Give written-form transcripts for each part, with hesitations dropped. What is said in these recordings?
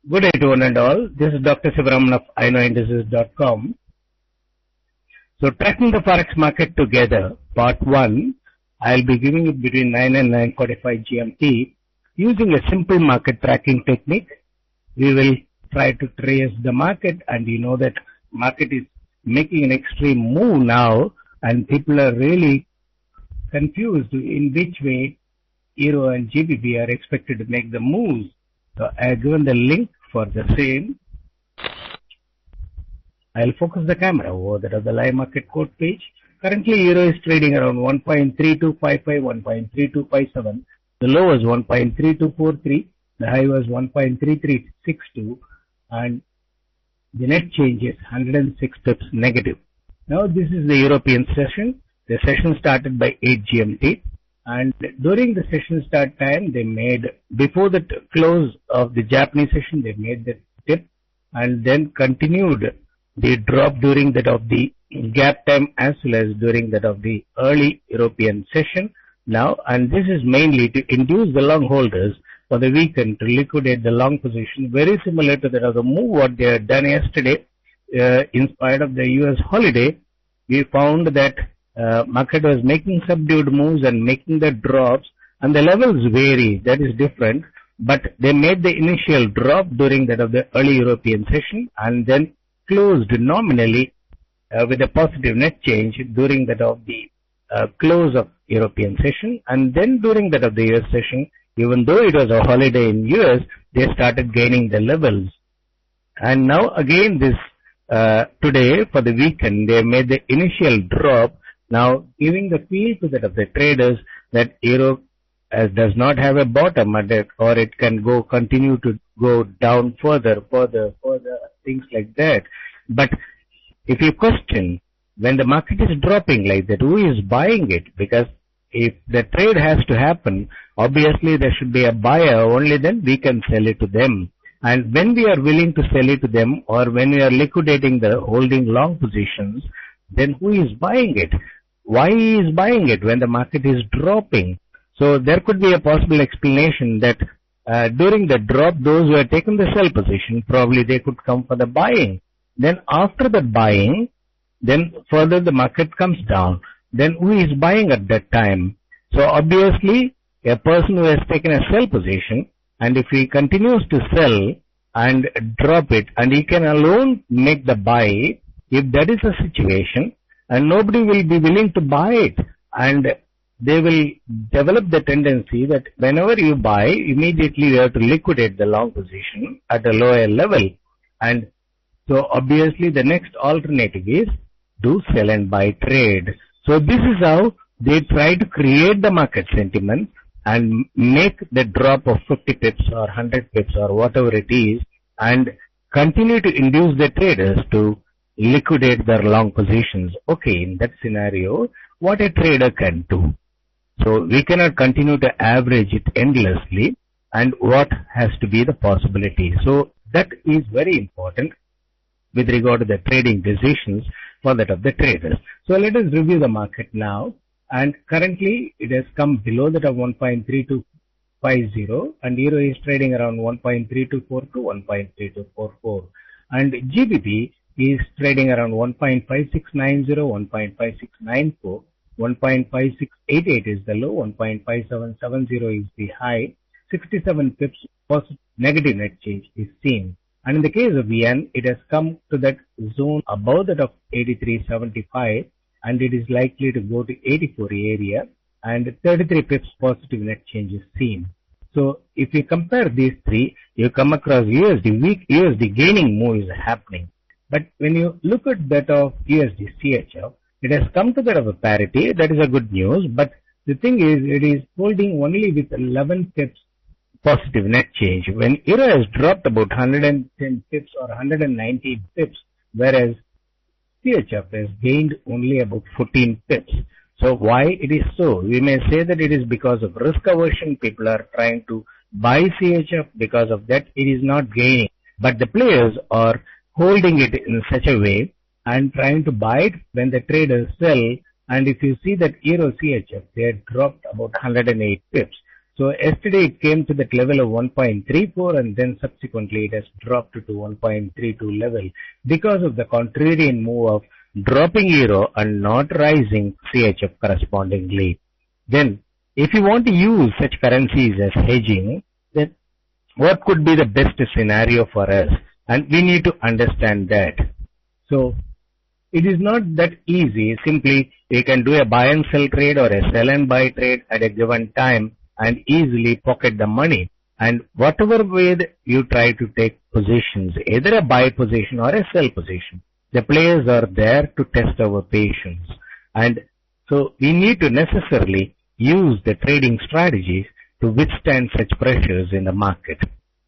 Good day to one and all. This is Dr. Sivaraman of iknowindices.com. So tracking the forex market together, part 1, I'll be giving it between 9 and 9:45 GMT. Using a simple market tracking technique, we will try to trace the market, and you know that market is making an extreme move now and people are really confused in which way Euro and GBP are expected to make the moves. So I have given the link for the same. I'll focus the camera over the live market quote page. Currently Euro is trading around 1.3255, 1.3257. The low was 1.3243. The high was 1.3362. And the net change is 106 pips negative. Now this is the European session. The session started by 8 GMT. And during the session start time, they made, before the close of the Japanese session, they made the dip and then continued the drop during that of the gap time as well as during that of the early European session now. And this is mainly to induce the long holders for the weekend to liquidate the long position, very similar to that of the move what they had done yesterday. In spite of the US holiday, we found that market was making subdued moves and making the drops, and the levels vary. That is different, but they made the initial drop during that of the early European session and then closed nominally with a positive net change during that of the close of European session. And then during that of the US session, even though it was a holiday in US, they started gaining the levels. And now again this today for the weekend, they made the initial drop, now giving the feel to that of the traders that Euro does not have a bottom at it, or it can continue to go down further, things like that. But if you question, when the market is dropping like that, who is buying it? Because if the trade has to happen, obviously there should be a buyer, only then we can sell it to them. And when we are willing to sell it to them, or when we are liquidating the holding long positions, then who is buying it? Why he is buying it when the market is dropping? So there could be a possible explanation that during the drop, those who have taken the sell position, probably they could come for the buying. Then after the buying, then further the market comes down. Then who is buying at that time? So obviously a person who has taken a sell position, and if he continues to sell and drop it, and he can alone make the buy, if that is the situation, and nobody will be willing to buy it, and they will develop the tendency that whenever you buy, immediately you have to liquidate the long position at a lower level. And so obviously the next alternative is do sell and buy trade. So this is how they try to create the market sentiment and make the drop of 50 pips or 100 pips or whatever it is, and continue to induce the traders to liquidate their long positions. Okay, in that scenario, what a trader can do? So we cannot continue to average it endlessly, and what has to be the possibility. So that is very important with regard to the trading decisions for that of the traders. So let us review the market now. And currently it has come below that of 1.3250, and Euro is trading around 1.3242, 1.3244. And GBP is trading around 1.5690, 1.5694, 1.5688 is the low, 1.5770 is the high, 67 pips negative net change is seen. And in the case of yen, it has come to that zone above that of 83.75, and it is likely to go to 84 area, and 33 pips positive net change is seen. So if you compare these three, you come across USD, weak USD gaining move is happening. But when you look at that of USD CHF, it has come to that of a parity. That is a good news. But the thing is, it is holding only with 11 pips positive net change, when Euro has dropped about 110 pips or 119 pips, whereas CHF has gained only about 14 pips. So why it is so? We may say that it is because of risk aversion. People are trying to buy CHF. Because of that, it is not gaining. But the players are holding it in such a way and trying to buy it when the traders sell. And if you see that Euro CHF, they had dropped about 108 pips. So yesterday it came to that level of 1.34 and then subsequently it has dropped to 1.32 level because of the contrarian move of dropping euro and not rising CHF correspondingly. Then if you want to use such currencies as hedging, then what could be the best scenario for us? And we need to understand that. So it is not that easy. Simply you can do a buy and sell trade or a sell and buy trade at a given time and easily pocket the money. And whatever way you try to take positions, either a buy position or a sell position, the players are there to test our patience. And so we need to necessarily use the trading strategies to withstand such pressures in the market.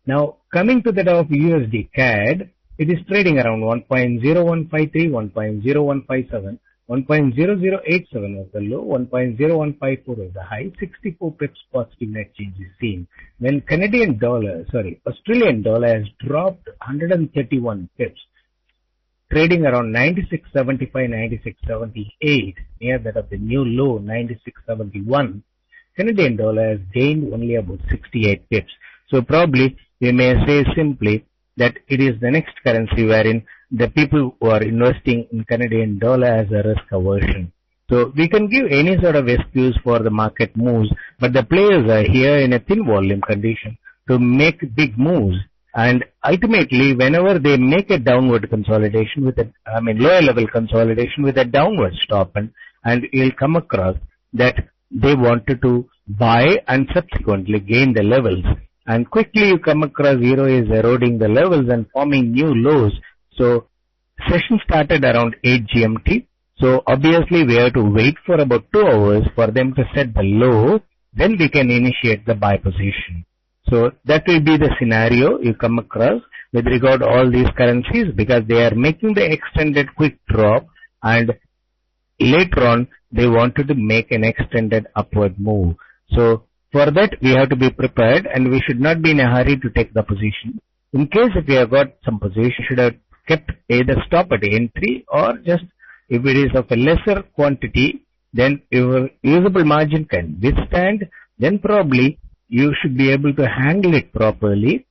Now coming to that of USD CAD, it is trading around 1.0153, 1.0157, 1.0087 was the low, 1.0154 was the high, 64 pips positive net change is seen. When Australian dollar has dropped 131 pips, trading around 96.75, 96.78, near that of the new low, 96.71. Canadian dollar has gained only about 68 pips. So probably we may say simply that it is the next currency wherein the people who are investing in Canadian dollar as a risk aversion. So we can give any sort of excuse for the market moves, but the players are here in a thin volume condition to make big moves. And ultimately, whenever they make a downward consolidation with lower level consolidation with a downward stop, and you'll come across that they wanted to buy and subsequently gain the levels. And quickly you come across euro is eroding the levels and forming new lows. So session started around 8 GMT. So obviously we have to wait for about 2 hours for them to set the low. Then we can initiate the buy position. So that will be the scenario you come across with regard to all these currencies, because they are making the extended quick drop and later on they wanted to make an extended upward move. So for that we have to be prepared and we should not be in a hurry to take the position. In case if we have got some position, should have kept either stop at entry or just if it is of a lesser quantity, then your usable margin can withstand, then probably you should be able to handle it properly.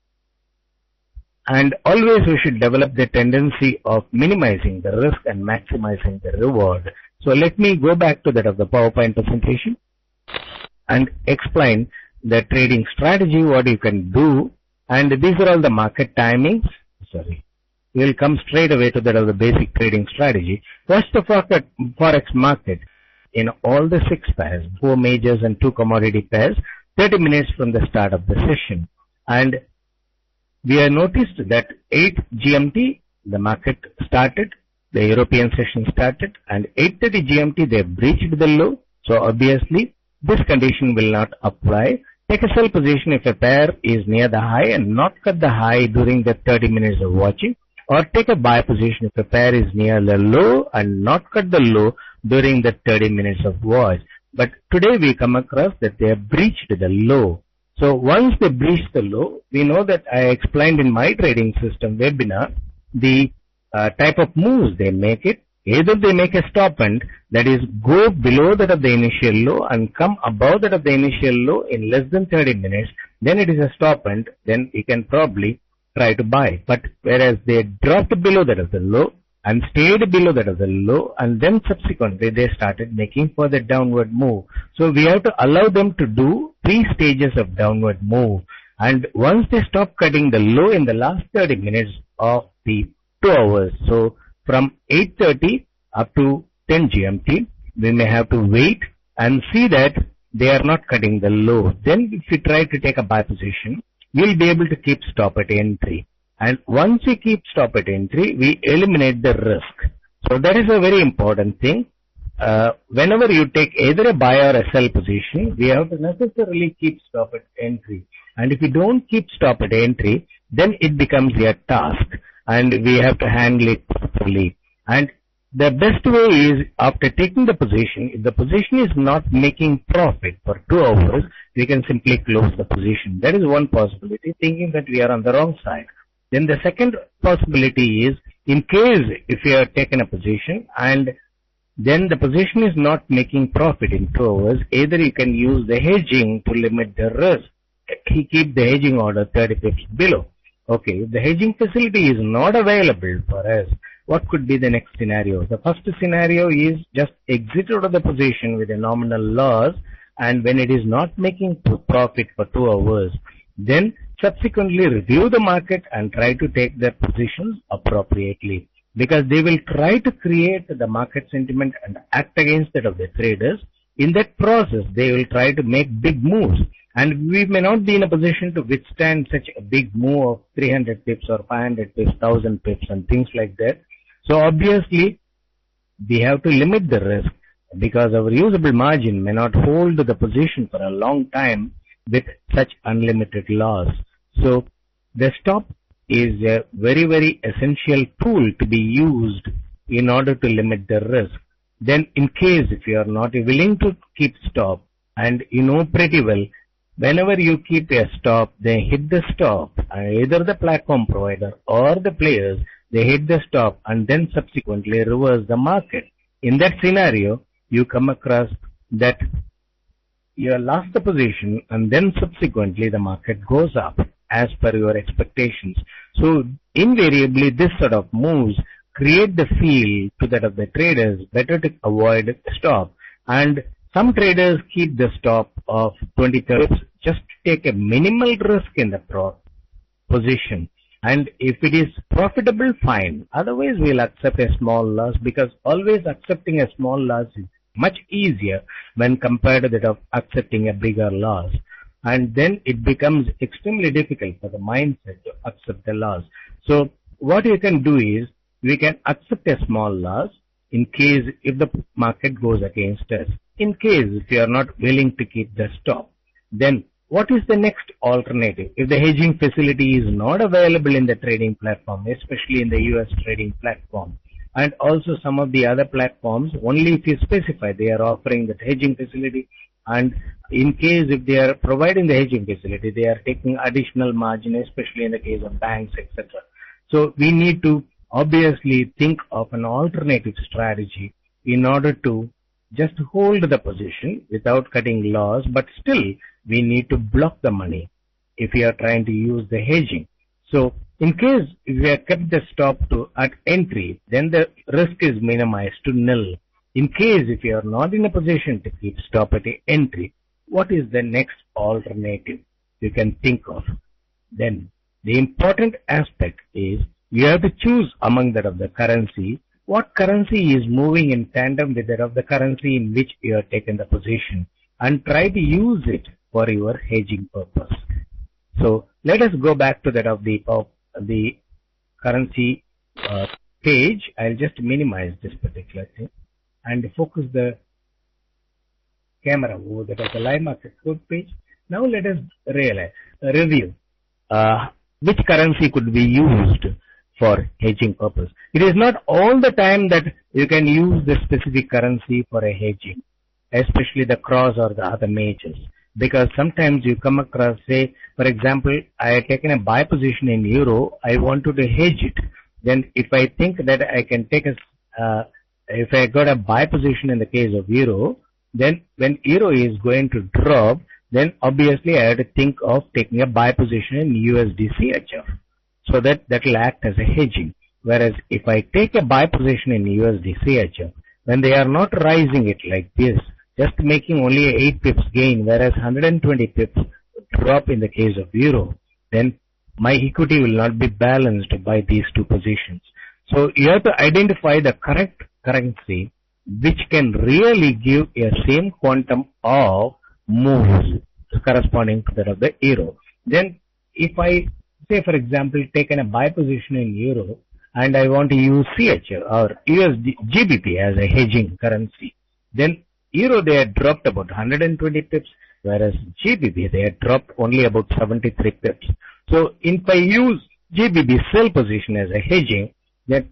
And always we should develop the tendency of minimizing the risk and maximizing the reward. So let me go back to that of the PowerPoint presentation and explain the trading strategy, what you can do. And these are all the market timings. We'll come straight away to that of the basic trading strategy. First, the forex market in all the 6 pairs, 4 majors and 2 commodity pairs, 30 minutes from the start of the session. And we have noticed that 8 GMT, the market started, the European session started, and 8:30 GMT they breached the low. So obviously this condition will not apply. Take a sell position if a pair is near the high and not cut the high during the 30 minutes of watching, or take a buy position if a pair is near the low and not cut the low during the 30 minutes of watch. But today we come across that they have breached the low. So once they breach the low, we know that I explained in my trading system webinar the type of moves they make it. Either they make a stop and that is go below that of the initial low and come above that of the initial low in less than 30 minutes, then it is a stop and then you can probably try to buy. But whereas they dropped below that of the low and stayed below that of the low and then subsequently they started making further downward move. So we have to allow them to do 3 stages of downward move. And once they stop cutting the low in the last 30 minutes of the 2 hours, so from 8:30 up to 10 GMT, we may have to wait and see that they are not cutting the low. Then if we try to take a buy position, we'll be able to keep stop at entry. And once we keep stop at entry, we eliminate the risk. So that is a very important thing. Whenever you take either a buy or a sell position, we have to necessarily keep stop at entry. And if you don't keep stop at entry, then it becomes a task and we have to handle it properly. And the best way is after taking the position, if the position is not making profit for 2 hours, we can simply close the position. That is one possibility, thinking that we are on the wrong side. Then the second possibility is, in case if you have taken a position and then the position is not making profit in 2 hours. Either you can use the hedging to limit the risk. Keep the hedging order 30 pips below. Okay, if the hedging facility is not available for us, what could be the next scenario? The first scenario is just exit out of the position with a nominal loss, and when it is not making profit for 2 hours, then subsequently review the market and try to take their positions appropriately, because they will try to create the market sentiment and act against that of the traders. In that process, they will try to make big moves, and we may not be in a position to withstand such a big move of 300 pips or 500 pips, 1000 pips and things like that. So obviously, we have to limit the risk, because our usable margin may not hold the position for a long time with such unlimited loss. So the stop is a very, very essential tool to be used in order to limit the risk. Then in case if you are not willing to keep stop, and you know pretty well, whenever you keep a stop, they hit the stop, either the platform provider or the players, they hit the stop and then subsequently reverse the market. In that scenario, you come across that you lost the position and then subsequently the market goes up as per your expectations. So invariably this sort of moves create the feel to that of the traders better to avoid stop, and some traders keep the stop of 20 pips just to take a minimal risk in the position, and if it is profitable, fine. Otherwise we'll accept a small loss, because always accepting a small loss is much easier when compared to that of accepting a bigger loss, and then it becomes extremely difficult for the mindset to accept the loss. So what you can do is, we can accept a small loss in case if the market goes against us. In case if you are not willing to keep the stop, then what is the next alternative? If the hedging facility is not available in the trading platform, especially in the US trading platform, and also some of the other platforms, only if you specify they are offering that hedging facility, and in case if they are providing the hedging facility, they are taking additional margin, especially in the case of banks, etc. So we need to obviously think of an alternative strategy in order to just hold the position without cutting loss, but still we need to block the money if we are trying to use the hedging. So in case if we have kept the stop at entry, then the risk is minimized to nil. In case if you are not in a position to keep stop at entry, what is the next alternative you can think of? Then the important aspect is you have to choose among that of the currency, what currency is moving in tandem with that of the currency in which you have taken the position, and try to use it for your hedging purpose. So let us go back to that of the currency page. I'll just minimize this particular thing and focus the camera over that of the live market code page. Now let us review which currency could be used for hedging purpose. It is not all the time that you can use the specific currency for a hedging, especially the cross or the other majors, because sometimes you come across, say, for example, I have taken a buy position in euro, I wanted to hedge it. Then if I think that I can take if I got a buy position in the case of euro, then when euro is going to drop, then obviously I have to think of taking a buy position in USD CHF. So that will act as a hedging. Whereas if I take a buy position in USD CHF, when they are not rising it like this, just making only a 8 pips gain, whereas 120 pips drop in the case of euro, then my equity will not be balanced by these two positions. So you have to identify the correct currency which can really give a same quantum of moves corresponding to that of the euro. Then if I say, for example, taken a buy position in euro and I want to use CHF or USD GBP as a hedging currency, then euro they had dropped about 120 pips, whereas GBP they had dropped only about 73 pips. So if I use GBP sell position as a hedging, then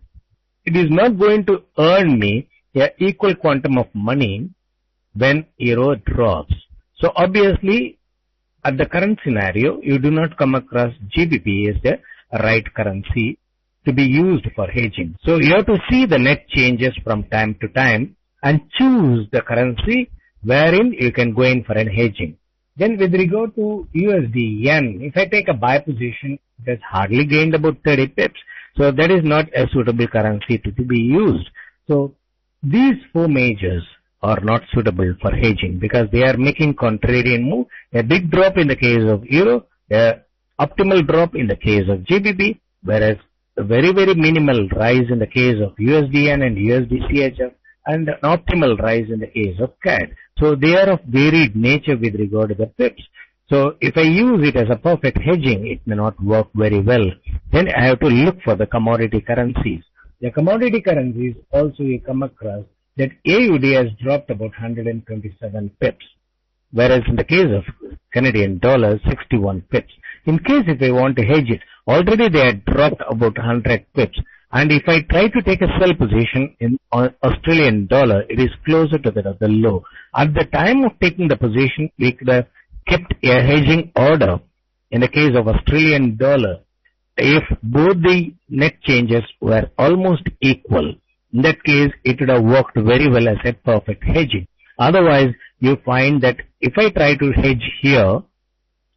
it is not going to earn me an equal quantum of money when euro drops. So obviously, at the current scenario, you do not come across GBP as the right currency to be used for hedging. So you have to see the net changes from time to time and choose the currency wherein you can go in for an hedging. Then with regard to USD yen, if I take a buy position, it has hardly gained about 30 pips. So that is not a suitable currency to be used. So these four majors are not suitable for hedging because they are making contrarian move. A big drop in the case of euro, a optimal drop in the case of GBP, whereas a very, very minimal rise in the case of USD and USD CHF, and an optimal rise in the case of CAD. So they are of varied nature with regard to the pips. So if I use it as a perfect hedging, it may not work very well. Then I have to look for the commodity currencies. The commodity currencies also you come across that AUD has dropped about 127 pips, whereas in the case of Canadian dollar, 61 pips. In case if I want to hedge it, already they had dropped about 100 pips. And if I try to take a sell position in Australian dollar, it is closer to the low. At the time of taking the position, we could have kept a hedging order in the case of Australian dollar if both the net changes were almost equal. In that case, it would have worked very well as a perfect hedging. Otherwise, you find that if I try to hedge here,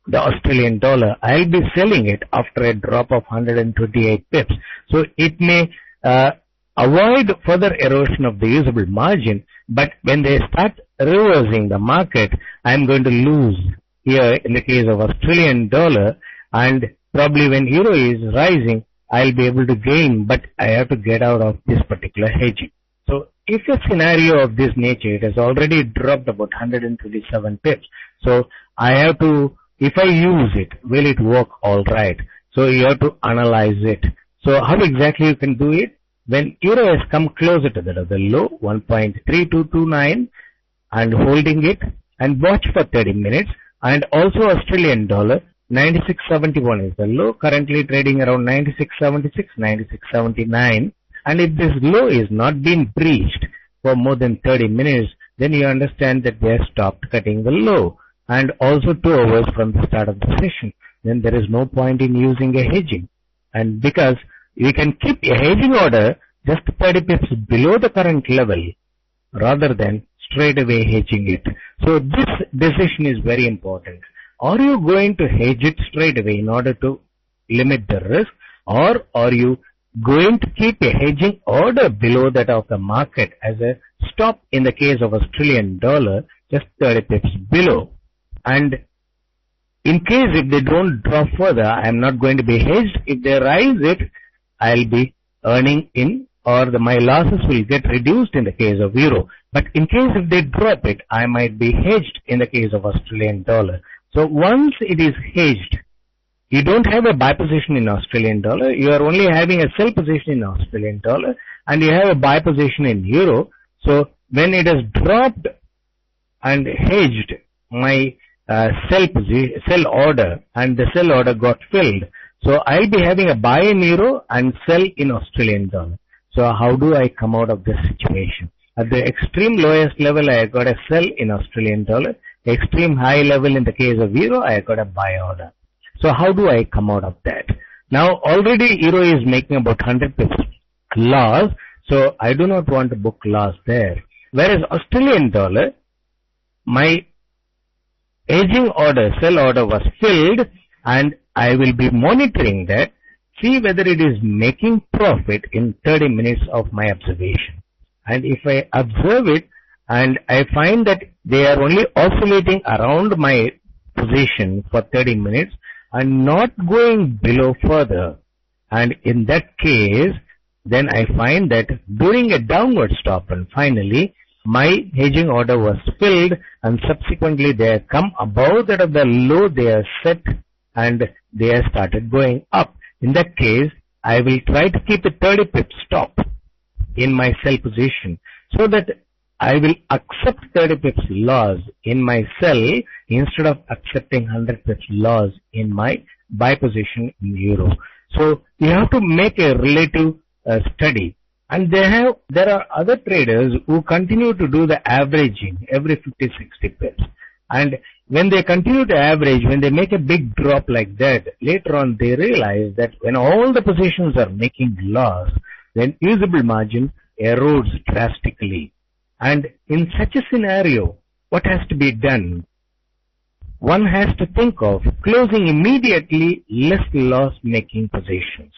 the Australian dollar, I'll be selling it after a drop of 128 pips. So it may avoid further erosion of the usable margin, but when they start reversing the market, I'm going to lose here in the case of Australian dollar, and probably when euro is rising, I'll be able to gain, but I have to get out of this particular hedging. So if a scenario of this nature, it has already dropped about 127 pips. So I have to, if I use it, will it work all right? So you have to analyze it. So how exactly you can do it? When euro has come closer to the low, 1.3229, and holding it, and watch for 30 minutes, and also Australian dollar, 96.71 is the low, currently trading around 96.76, 96.79, and if this low is not being breached for more than 30 minutes, then you understand that they have stopped cutting the low, and also 2 hours from the start of the session. Then there is no point in using a hedging, and because we can keep a hedging order just 30 pips below the current level rather than straight away hedging it. So this decision is very important. Are you going to hedge it straight away in order to limit the risk, or are you going to keep a hedging order below that of the market as a stop in the case of Australian dollar just 30 pips below? And in case if they don't drop further, I am not going to be hedged. If they rise it, I'll be earning in, or my losses will get reduced in the case of euro. But in case if they drop it, I might be hedged in the case of Australian dollar. So once it is hedged, you don't have a buy position in Australian dollar. You are only having a sell position in Australian dollar, and you have a buy position in euro. So when it has dropped and hedged my sell order, and the sell order got filled, so I'll be having a buy in euro and sell in Australian dollar. So how do I come out of this situation? At the extreme lowest level, I got a sell in Australian dollar. Extreme high level in the case of euro, I got a buy order. So how do I come out of that? Now already euro is making about 100 pips loss, so I do not want to book loss there. Whereas Australian dollar, my hedging order, sell order was filled, and I will be monitoring that, see whether it is making profit in 30 minutes of my observation. And if I observe it and I find that they are only oscillating around my position for 30 minutes and not going below further, and in that case, then I find that during a downward stop and finally my hedging order was filled, and subsequently they have come above that of the low they are set, and they have started going up. In that case, I will try to keep a 30 pip stop in my sell position so that I will accept 30 pips loss in my sell instead of accepting 100 pips loss in my buy position in euro. So you have to make a relative study. And there are other traders who continue to do the averaging every 50-60 pips. And when they continue to average, when they make a big drop like that, later on they realize that when all the positions are making loss, then usable margin erodes drastically. And in such a scenario, what has to be done? One has to think of closing immediately less loss-making positions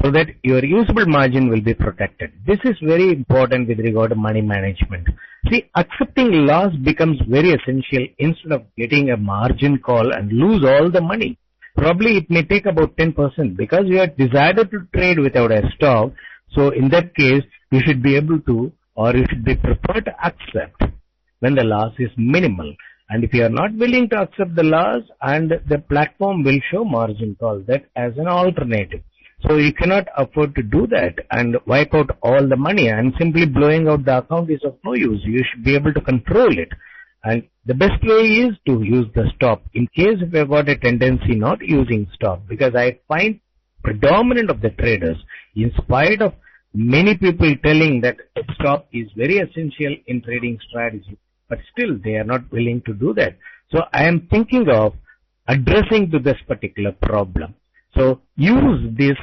so that your usable margin will be protected. This is very important with regard to money management. See, accepting loss becomes very essential instead of getting a margin call and lose all the money. Probably it may take about 10% because you have decided to trade without a stop. So in that case, you should be able to, or you should be prepared to accept when the loss is minimal. And if you are not willing to accept the loss, and the platform will show margin call that as an alternative. So you cannot afford to do that and wipe out all the money, and simply blowing out the account is of no use. You should be able to control it. And the best way is to use the stop in case if you have got a tendency not using stop, because I find predominant of the traders, in spite of many people telling that stop is very essential in trading strategy, but still they are not willing to do that. So I am thinking of addressing to this particular problem. So use this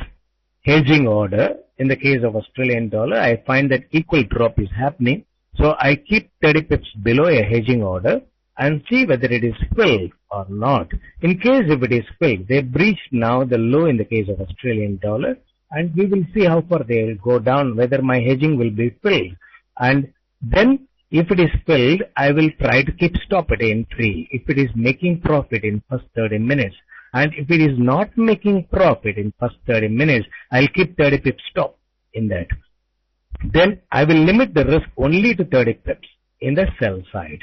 hedging order. In the case of Australian dollar, I find that equal drop is happening. So I keep 30 pips below a hedging order and see whether it is filled or not. In case if it is filled, they breached now the low in the case of Australian dollar, and we will see how far they will go down, whether my hedging will be filled. And then if it is filled, I will try to keep stop at entry if it is making profit in first 30 minutes. And if it is not making profit in first 30 minutes, I'll keep 30 pips stop in that. Then I will limit the risk only to 30 pips in the sell side.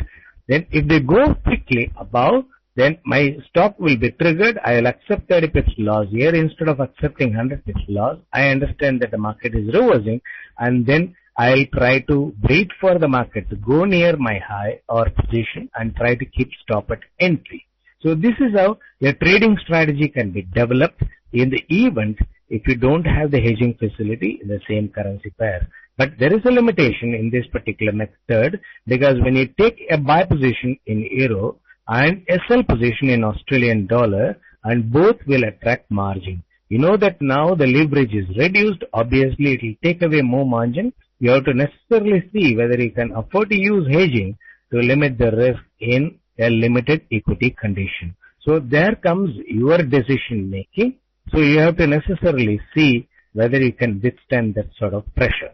Then if they go quickly above, then my stop will be triggered. I will accept 30 pips loss here instead of accepting 100 pips loss. I understand that the market is reversing, and then I'll try to wait for the market to go near my high or position and try to keep stop at entry. So this is how your trading strategy can be developed in the event if you don't have the hedging facility in the same currency pair. But there is a limitation in this particular method, because when you take a buy position in euro and a sell position in Australian dollar, and both will attract margin. You know that now the leverage is reduced. Obviously it will take away more margin. You have to necessarily see whether you can afford to use hedging to limit the risk in a limited equity condition. So there comes your decision making. So you have to necessarily see whether you can withstand that sort of pressure.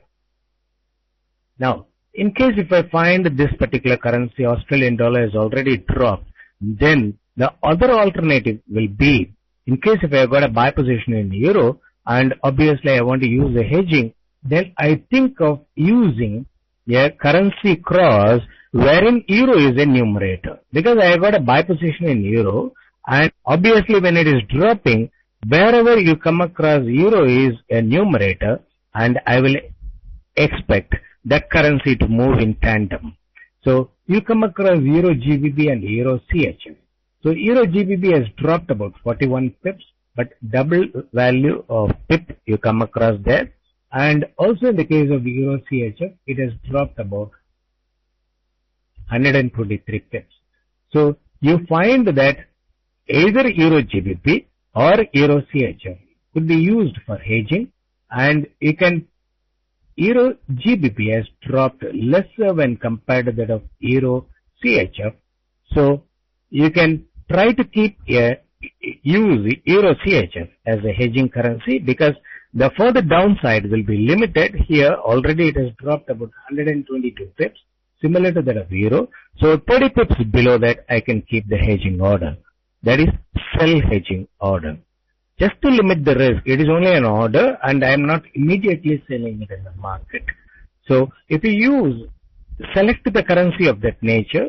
Now, in case if I find this particular currency, Australian dollar, has already dropped, then the other alternative will be, in case if I have got a buy position in euro and obviously I want to use the hedging, then I think of using a currency cross wherein euro is a numerator. Because I have got a buy position in euro, and obviously when it is dropping, wherever you come across euro is a numerator, and I will expect that currency to move in tandem. So you come across euro GBP and euro CHF. So euro GBP has dropped about 41 pips, but double value of pip you come across there. And also in the case of euro CHF, it has dropped about 123 pips. So you find that either euro GBP or euro CHF could be used for hedging, and you can, euro GBP has dropped lesser when compared to that of euro CHF. So you can try to keep use euro CHF as a hedging currency, because the further downside will be limited. Here already it has dropped about 122 pips, similar to that of euro. So 30 pips below that I can keep the hedging order. That is sell hedging order. Just to limit the risk, it is only an order and I am not immediately selling it in the market. So if you select the currency of that nature,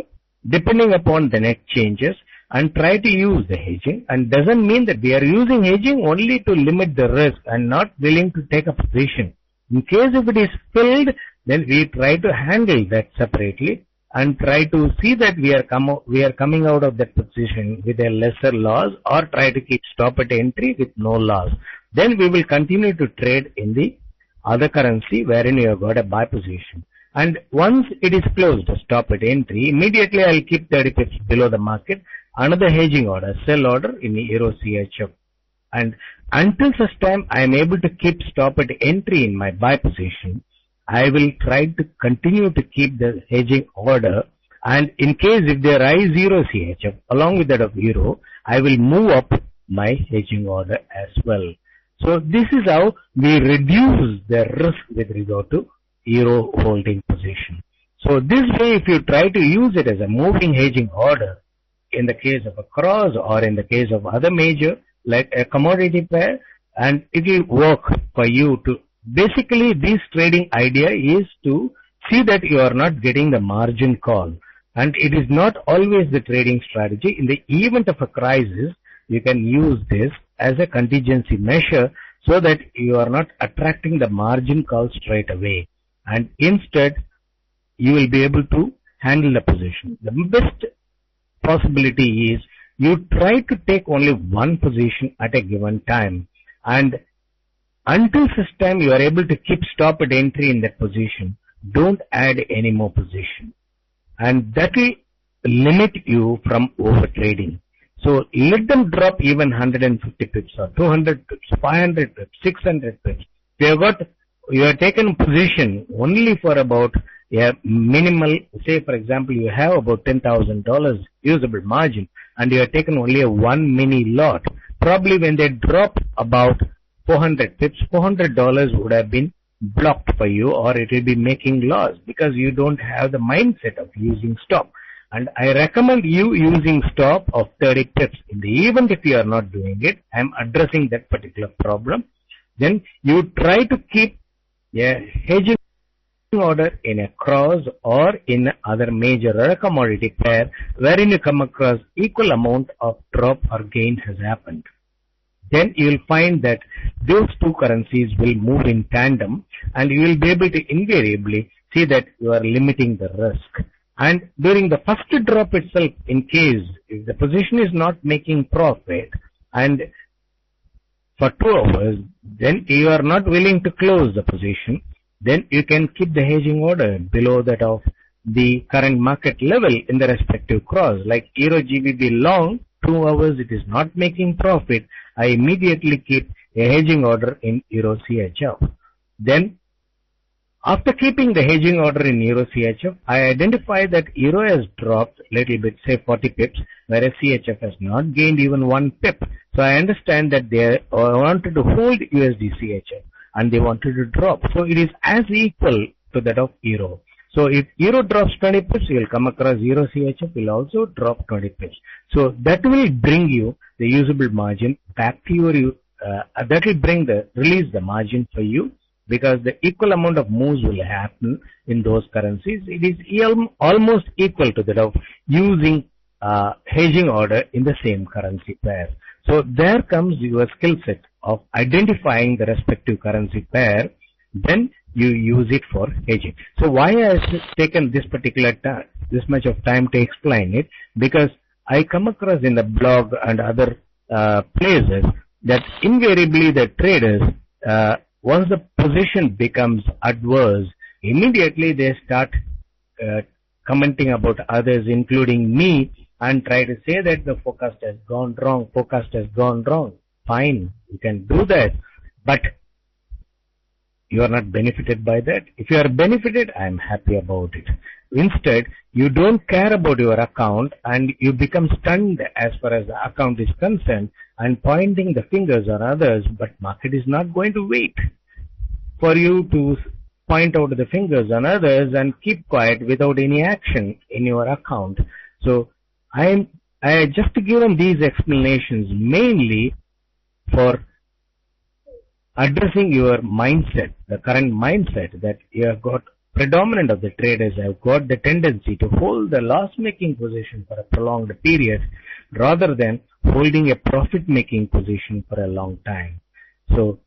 depending upon the net changes, and try to use the hedging, and doesn't mean that we are using hedging only to limit the risk and not willing to take a position. In case if it is filled, then we try to handle that separately and try to see that we are coming out of that position with a lesser loss, or try to keep stop at entry with no loss. Then we will continue to trade in the other currency wherein you have got a buy position. And once it is closed, stop at entry, immediately I will keep 30 pips below the market, another hedging order, sell order in euro CHF. And until such time I am able to keep stop at entry in my buy position, I will try to continue to keep the hedging order, and in case if there rise euro CHF along with that of euro, I will move up my hedging order as well. So this is how we reduce the risk with regard to euro holding position. So this way, if you try to use it as a moving hedging order in the case of a cross or in the case of other major like a commodity pair, and it will work for you to basically this trading idea is to see that you are not getting the margin call, and it is not always the trading strategy. In the event of a crisis, you can use this as a contingency measure so that you are not attracting the margin call straight away, and instead you will be able to handle the position. The best possibility is you try to take only one position at a given time, and until such time you are able to keep stop at entry in that position, don't add any more position, and that will limit you from over trading. So let them drop even 150 pips or 200 pips, 500 pips, 600 pips. You have taken position only for about a minimal, say for example you have about $10,000 usable margin and you have taken only a one mini lot. Probably when they drop about 400 pips, $400 would have been blocked for you, or it will be making loss because you don't have the mindset of using stop. And I recommend you using stop of 30 pips. In the event if you are not doing it, I am addressing that particular problem. Then you try to keep a hedging order in a cross or in other major or a commodity pair wherein you come across equal amount of drop or gain has happened. Then you will find that those two currencies will move in tandem, and you will be able to invariably see that you are limiting the risk. And during the first drop itself, in case if the position is not making profit and for 2 hours, then you are not willing to close the position, then you can keep the hedging order below that of the current market level in the respective cross. Like Euro GBP long, 2 hours it is not making profit, I immediately keep a hedging order in Euro CHF. Then after keeping the hedging order in Euro CHF, I identify that Euro has dropped little bit, say 40 pips, whereas CHF has not gained even 1 pip. So I understand that they wanted to hold USD CHF and they wanted to drop. So it is as equal to that of Euro. So if Euro drops 20 pips, you will come across Euro CHF will also drop 20 pips. So that will bring you the usable margin back to your, that will release the margin for you, because the equal amount of moves will happen in those currencies. It is almost equal to that of using hedging order in the same currency pair. So there comes your skill set of identifying the respective currency pair, then you use it for hedging. So why I have taken this particular time, this much of time to explain it, because I come across in the blog and other places that invariably the traders, once the position becomes adverse, immediately they start commenting about others, including me, and try to say that the forecast has gone wrong, forecast has gone wrong. Fine, you can do that, but you are not benefited by that. If you are benefited, I am happy about it. Instead, you don't care about your account and you become stunned as far as the account is concerned and pointing the fingers on others, but market is not going to wait for you to point out the fingers on others and keep quiet without any action in your account. So I just given these explanations mainly for addressing your mindset, the current mindset that you have got. Predominant of the traders have got the tendency to hold the loss-making position for a prolonged period rather than holding a profit-making position for a long time. So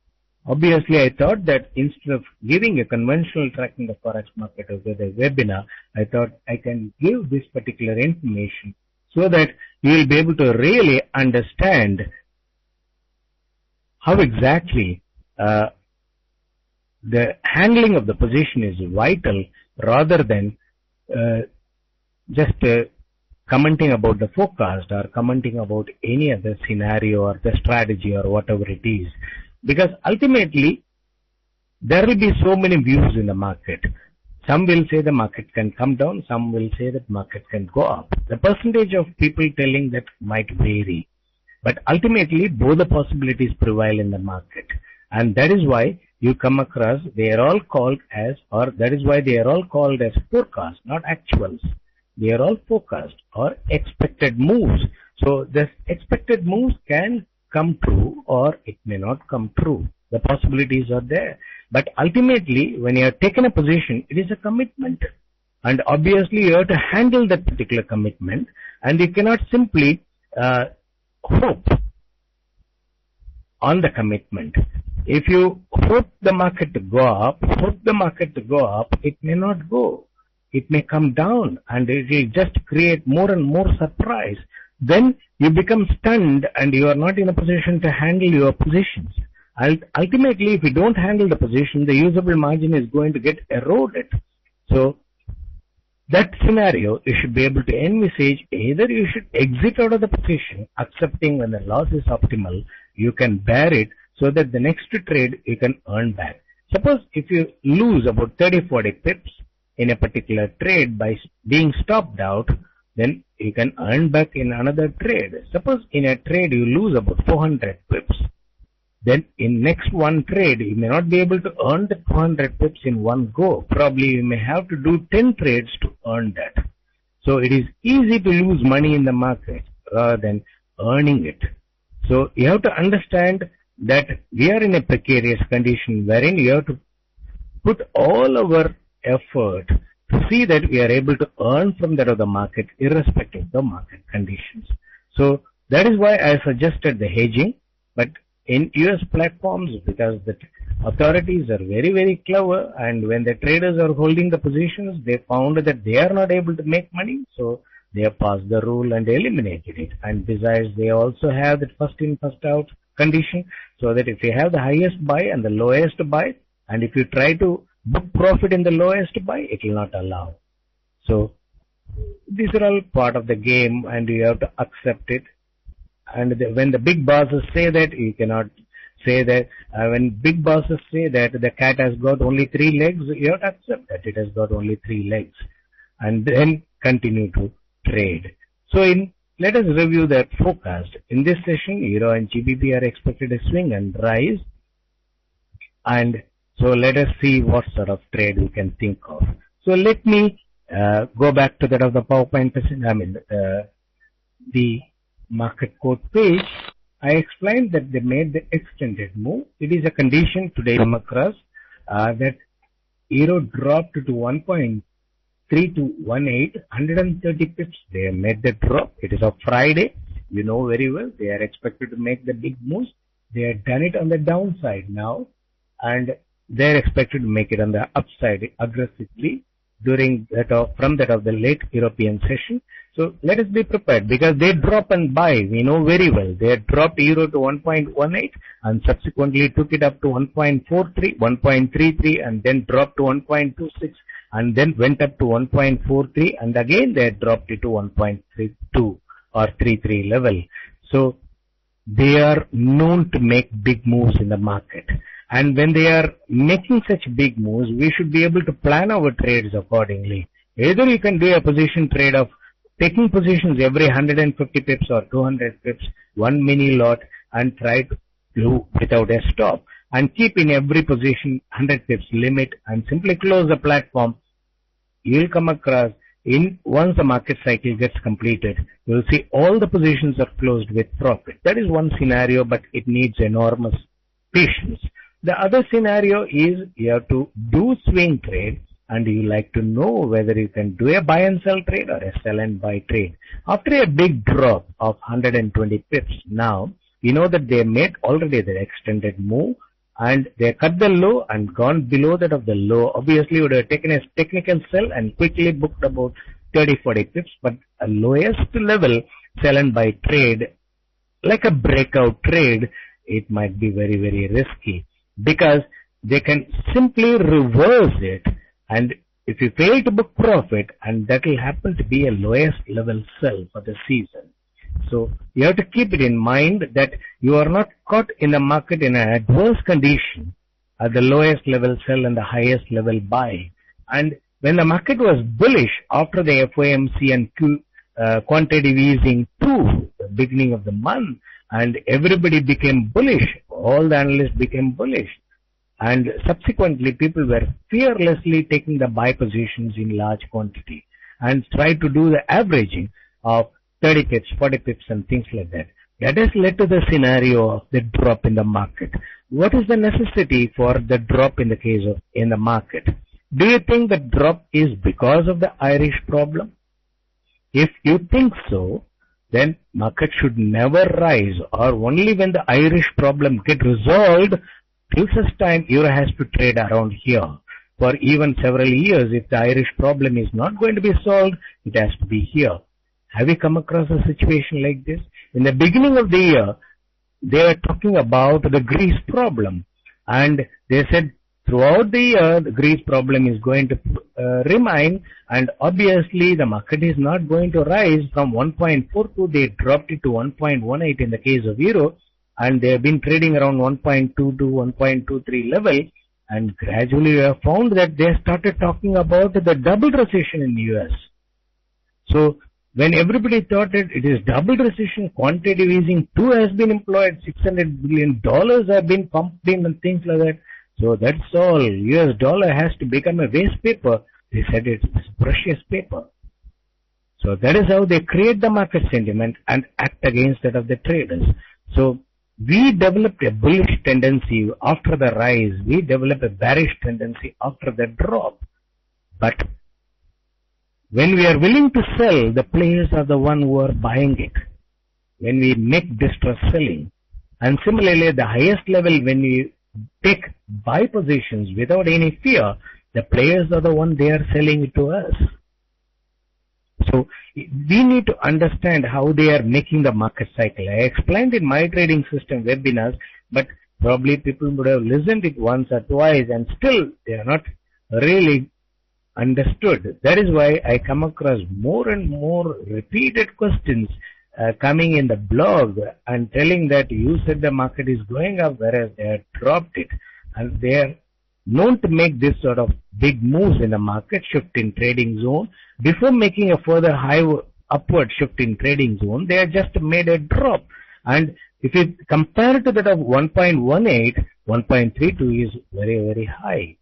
obviously I thought that instead of giving a conventional tracking the forex market over the webinar, I thought I can give this particular information so that you will be able to really understand how exactly the handling of the position is vital rather than just commenting about the forecast or commenting about any other scenario or the strategy or whatever it is. Because ultimately, there will be so many views in the market. Some will say the market can come down, some will say that market can go up. The percentage of people telling that might vary. But ultimately, both the possibilities prevail in the market. And that is why you come across, they are all called as, or that is why they are all called as forecast, not actuals. They are all forecast or expected moves. So the expected moves can come true or it may not come true. The possibilities are there. But ultimately, when you have taken a position, it is a commitment. And obviously, you have to handle that particular commitment. And you cannot simply hope on the commitment. If you hope the market to go up, it may not go. It may come down and it will just create more and more surprise. Then you become stunned and you are not in a position to handle your positions. Ultimately, if you don't handle the position, the usable margin is going to get eroded. So, that scenario, you should be able to envisage either you should exit out of the position, accepting when the loss is optimal, you can bear it so that the next trade you can earn back. Suppose if you lose about 30-40 pips in a particular trade by being stopped out, then you can earn back in another trade. Suppose in a trade you lose about 400 pips. Then in next one trade, you may not be able to earn the 400 pips in one go. Probably you may have to do 10 trades to earn that. So it is easy to lose money in the market rather than earning it. So you have to understand that we are in a precarious condition wherein you have to put all our effort to see that we are able to earn from that of the market irrespective of the market conditions. So that is why I suggested the hedging, but in US platforms, because the authorities are very, very clever, and when the traders are holding the positions, they found that they are not able to make money, so they have passed the rule and eliminated it. And besides, they also have the first in, first out condition, so that if you have the highest buy and the lowest buy, and if you try to book profit in the lowest buy, it will not allow. So these are all part of the game, and you have to accept it. And when the big bosses say that, you cannot say that. When big bosses say that the cat has got only 3 legs, you have to accept that it has got only 3 legs. And then continue to trade. So let us review that forecast. In this session, Euro and GBP are expected to swing and rise. And so let us see what sort of trade we can think of. So let me go back to that of the PowerPoint, the market quote page. I explained that they made the extended move. It is a condition today come across that Euro dropped to 1.3218, 130 pips. They have made the drop. It is a Friday. You know very well. They are expected to make the big moves. They have done it on the downside now, and they are expected to make it on the upside aggressively during that from that of the late European session. So let us be prepared, because they drop and buy. We know very well. They had dropped Euro to 1.18 and subsequently took it up to 1.43, 1.33, and then dropped to 1.26 and then went up to 1.43, and again they had dropped it to 1.32 or 33 level. So they are known to make big moves in the market. And when they are making such big moves, we should be able to plan our trades accordingly. Either you can do a position trade of taking positions every 150 pips or 200 pips, one mini lot, and try to do without a stop, and keep in every position 100 pips limit and simply close the platform. You will come across, once the market cycle gets completed, you will see all the positions are closed with profit. That is one scenario, but it needs enormous patience. The other scenario is you have to do swing trade, and you like to know whether you can do a buy and sell trade or a sell and buy trade. After a big drop of 120 pips now, you know that they made already the extended move, and they cut the low and gone below that of the low. Obviously, you would have taken a technical sell and quickly booked about 30-40 pips, but a lowest level sell and buy trade, like a breakout trade, it might be very, very risky, because they can simply reverse it, and if you fail to book profit, and that will happen to be a lowest level sell for the season. So you have to keep it in mind that you are not caught in the market in an adverse condition at the lowest level sell and the highest level buy. And when the market was bullish after the FOMC and quantitative easing too, the beginning of the month, and everybody became bullish, all the analysts became bullish. And subsequently, people were fearlessly taking the buy positions in large quantity and tried to do the averaging of 30 pips, 40 pips and things like that. That has led to the scenario of the drop in the market. What is the necessity for the drop in the case of in the market? Do you think the drop is because of the Irish problem? If you think so, then market should never rise, or only when the Irish problem get resolved. Till such time, euro has to trade around here for even several years. If the Irish problem is not going to be solved, it has to be here. Have you come across a situation like this? In the beginning of the year, they were talking about the Greece problem, and they said throughout the year, the Greece problem is going to remain, and obviously the market is not going to rise from 1.42. They dropped it to 1.18 in the case of euro, and they have been trading around 1.22, 1.23 level, and gradually we have found that they started talking about the double recession in the US. So when everybody thought that it is double recession, quantitative easing too has been employed, $600 billion have been pumped in and things like that. So that's all. US dollar has to become a waste paper. They said it's precious paper. So that is how they create the market sentiment and act against that of the traders. So we developed a bullish tendency after the rise. We developed a bearish tendency after the drop. But when we are willing to sell, the players are the one who are buying it. When we make distress selling. And similarly, at the highest level, when we take buy positions without any fear, the players are the one they are selling it to us. So we need to understand how they are making the market cycle. I explained in my trading system webinars, but probably people would have listened it once or twice and still they are not really understood. That is why I come across more and more repeated questions coming in the blog and telling that you said the market is going up, whereas they have dropped it. And they are known to make this sort of big moves in the market shift in trading zone. Before making a further high upward shift in trading zone, they have just made a drop. And if you compare to that of 1.18, 1.32 is very, very high.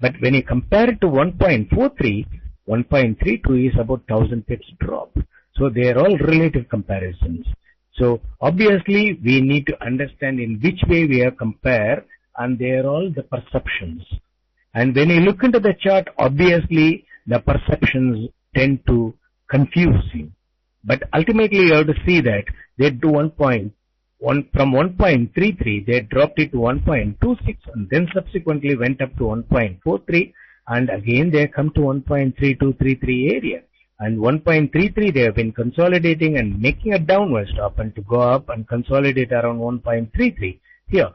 But when you compare it to 1.43, 1.32 is about 1000 pips drop. So they are all relative comparisons. So obviously we need to understand in which way we have compared, and they are all the perceptions. And when you look into the chart, obviously the perceptions tend to confuse you. But ultimately you have to see that they do from 1.33, they dropped it to 1.26 and then subsequently went up to 1.43 and again they come to 1.3233 area. And 1.33 they have been consolidating and making a downward stop and to go up and consolidate around 1.33 here.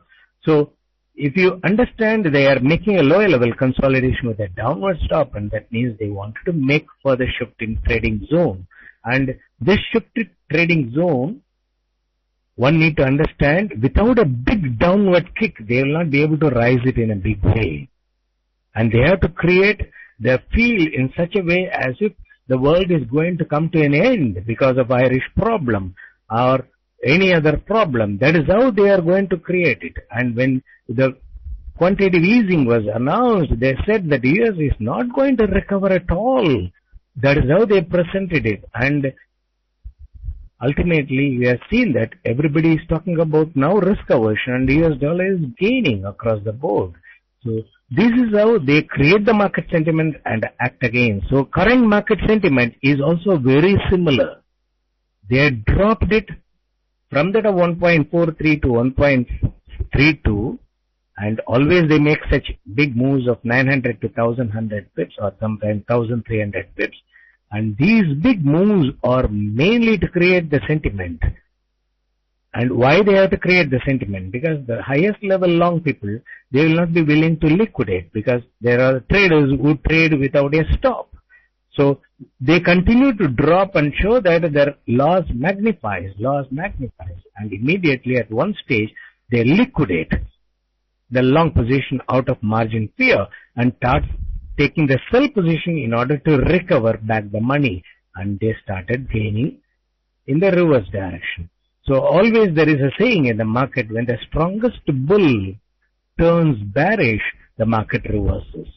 So if you understand they are making a lower level consolidation with a downward stop, and that means they wanted to make further shift in trading zone. And this shift in trading zone, one need to understand, without a big downward kick, they will not be able to rise it in a big way. And they have to create the feel in such a way as if the world is going to come to an end because of Irish problem or any other problem. That is how they are going to create it. And when the quantitative easing was announced, they said that the US is not going to recover at all. That is how they presented it. And ultimately, we have seen that everybody is talking about now risk aversion and the US dollar is gaining across the board. So this is how they create the market sentiment and act again. So current market sentiment is also very similar. They had dropped it from that of 1.43 to 1.32, and always they make such big moves of 900 to 1100 pips or sometimes 1300 pips. And these big moves are mainly to create the sentiment. And why they have to create the sentiment? Because the highest level long people, they will not be willing to liquidate because there are traders who trade without a stop. So they continue to drop and show that their loss magnifies, and immediately at one stage they liquidate. the long position out of margin fear and start taking the sell position in order to recover back the money, and they started gaining in the reverse direction. So always there is a saying in the market, when the strongest bull turns bearish, the market reverses.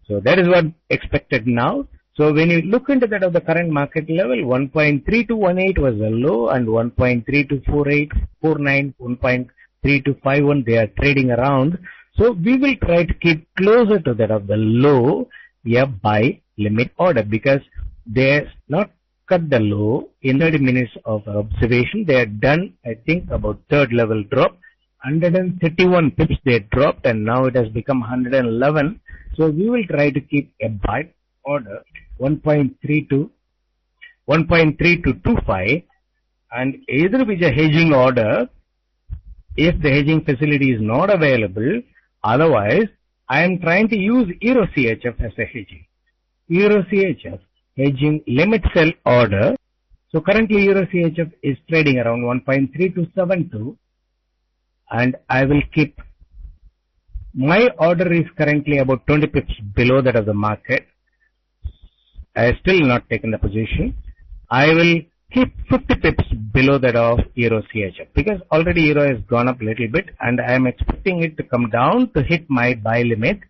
So that is what expected now. So when you look into that of the current market level, 1.3218 was the low, and 1.3248, 1.3251 they are trading around. So we will try to keep closer to that of the low, a buy limit order, because they are not cut the low in 30 minutes of observation. They are done, I think, about third level drop. 131 pips they dropped, and now it has become 111. So we will try to keep a buy order 1.3225, and either with a hedging order if the hedging facility is not available. Otherwise, I am trying to use Euro CHF as a hedging. Euro CHF hedging limit sell order. So currently Euro CHF is trading around 1.3272, and I will keep, my order is currently about 20 pips below that of the market. I have still not taken the position. I will keep 50 pips below that of Euro CHF, because already Euro has gone up a little bit and I am expecting it to come down to hit my buy limit.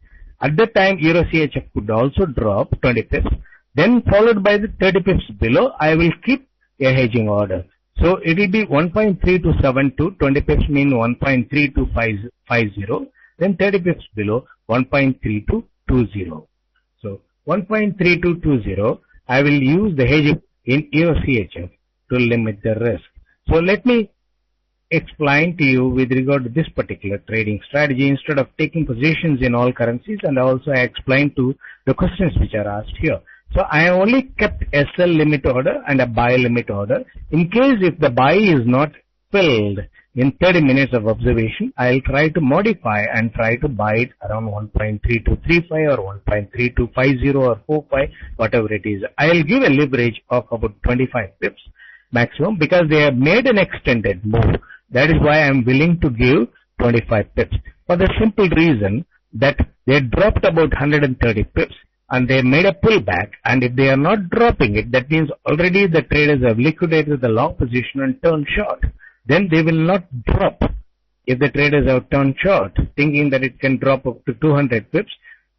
At that time Euro CHF could also drop 20 pips. Then followed by the 30 pips below, I will keep a hedging order. So it will be 1.3272, 20 pips mean 1.3250, then 30 pips below 1.3220. So 1.3220, I will use the hedging in Euro CHF to limit the risk. So let me explain to you with regard to this particular trading strategy instead of taking positions in all currencies, and also I explain to the questions which are asked here. So I have only kept a sell limit order and a buy limit order. In case if the buy is not filled in 30 minutes of observation, I will try to modify and try to buy it around 1.3235 or 1.3250 or 45, whatever it is. I will give a leverage of about 25 pips maximum, because they have made an extended move. That is why I am willing to give 25 pips, for the simple reason that they dropped about 130 pips and they made a pullback, and if they are not dropping it, that means already the traders have liquidated the long position and turned short. Then they will not drop. If the traders have turned short, thinking that it can drop up to 200 pips,